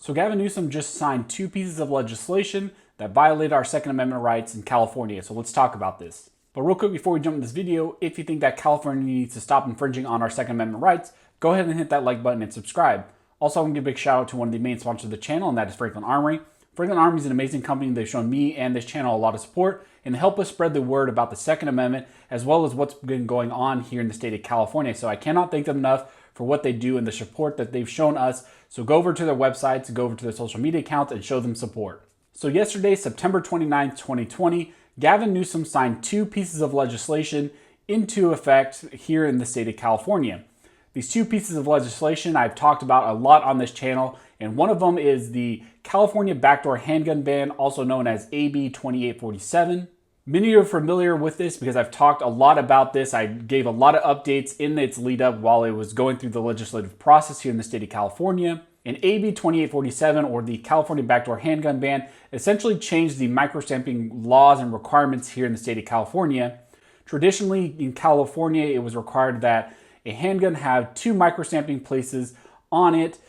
So Gavin Newsom just signed two pieces of legislation that violate our Second Amendment rights in California. So let's talk about this. But real quick before we jump into this video, if you think that California needs to stop infringing on our Second Amendment rights, go ahead and hit that like button and subscribe. Also, I want to give a big shout out to one of the main sponsors of the channel, and that is Franklin Armory. Franklin Armory is an amazing company. They've shown me and this channel a lot of support and help us spread the word about the Second Amendment, as well as what's been going on here in the state of California. So I cannot thank them enough for what they do and the support that they've shown us. So go over to their websites, go over to their social media accounts and show them support. So yesterday, September 29th, 2020, Gavin Newsom signed two pieces of legislation into effect here in the state of California. These two pieces of legislation I've talked about a lot on this channel, and one of them is the California backdoor handgun ban, also known as AB 2847. Many of you are familiar with this because I've talked a lot about this. I gave a lot of updates in its lead up while it was going through the legislative process here in the state of California. And AB 2847, or the California backdoor handgun ban, essentially changed the microstamping laws and requirements here in the state of California. Traditionally in California, it was required that a handgun have 2 microstamping places on it.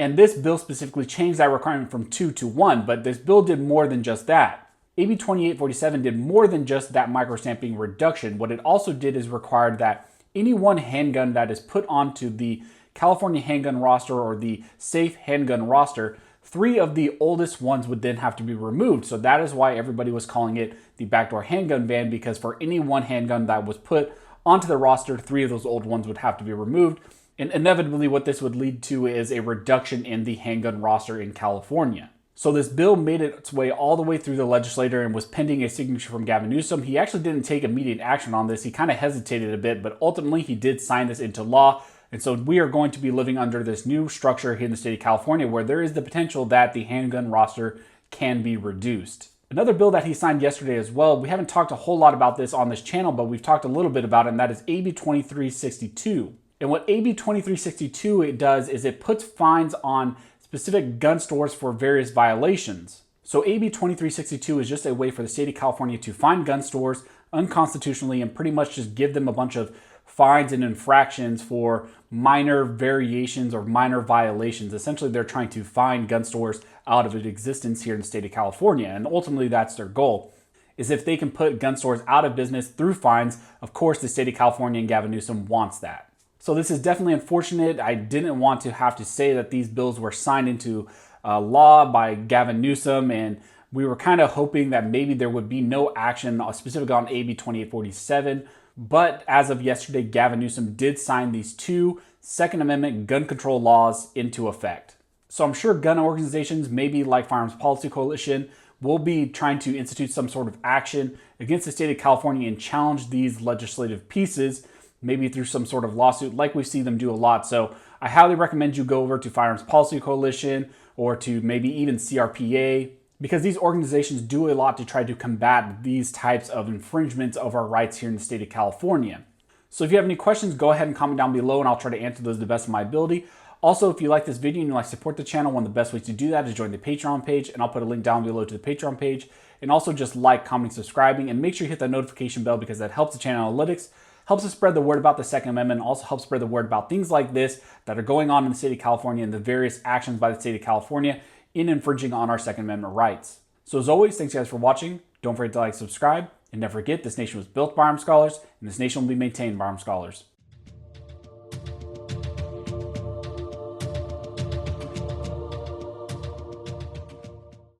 And this bill specifically changed that requirement from 2 to 1, but this bill did more than just that. AB 2847 did more than just that microstamping reduction. What it also did is required that any one handgun that is put onto the California handgun roster or the safe handgun roster, 3 of the oldest ones would then have to be removed. So that is why everybody was calling it the backdoor handgun ban, because for any one handgun that was put onto the roster, 3 of those old ones would have to be removed. And inevitably what this would lead to is a reduction in the handgun roster in California. So this bill made its way all the way through the legislature and was pending a signature from Gavin Newsom. He actually didn't take immediate action on this. He kind of hesitated a bit, but ultimately he did sign this into law. And so we are going to be living under this new structure here in the state of California where there is the potential that the handgun roster can be reduced. Another bill that he signed yesterday as well, we haven't talked a whole lot about this on this channel, but we've talked a little bit about it, and that is AB 2362. And what AB 2362 it does is it puts fines on specific gun stores for various violations. So AB 2362 is just a way for the state of California to fine gun stores unconstitutionally and pretty much just give them a bunch of fines and infractions for minor variations or minor violations. Essentially, they're trying to fine gun stores out of existence here in the state of California. And ultimately, that's their goal, is if they can put gun stores out of business through fines. Of course, the state of California and Gavin Newsom wants that. So this is definitely unfortunate. I didn't want to have to say that these bills were signed into law by Gavin Newsom, and we were kind of hoping that maybe there would be no action specifically on AB 2847. But as of yesterday, Gavin Newsom did sign these 2 Second Amendment gun control laws into effect. So I'm sure gun organizations, maybe like Firearms Policy Coalition, will be trying to institute some sort of action against the state of California and challenge these legislative pieces, maybe through some sort of lawsuit like we see them do a lot. So I highly recommend you go over to Firearms Policy Coalition or to maybe even CRPA, because these organizations do a lot to try to combat these types of infringements of our rights here in the state of California. So if you have any questions, go ahead and comment down below and I'll try to answer those to the best of my ability. Also, if you like this video and you like to support the channel, one of the best ways to do that is join the Patreon page, and I'll put a link down below to the Patreon page. And also just like, commenting, subscribing, and make sure you hit that notification bell because that helps the channel analytics, helps us spread the word about the Second Amendment, also helps spread the word about things like this that are going on in the state of California and the various actions by the state of California in infringing on our Second Amendment rights. So as always, thanks guys for watching. Don't forget to like, subscribe, and never forget, this nation was built by armed scholars, and this nation will be maintained by armed scholars.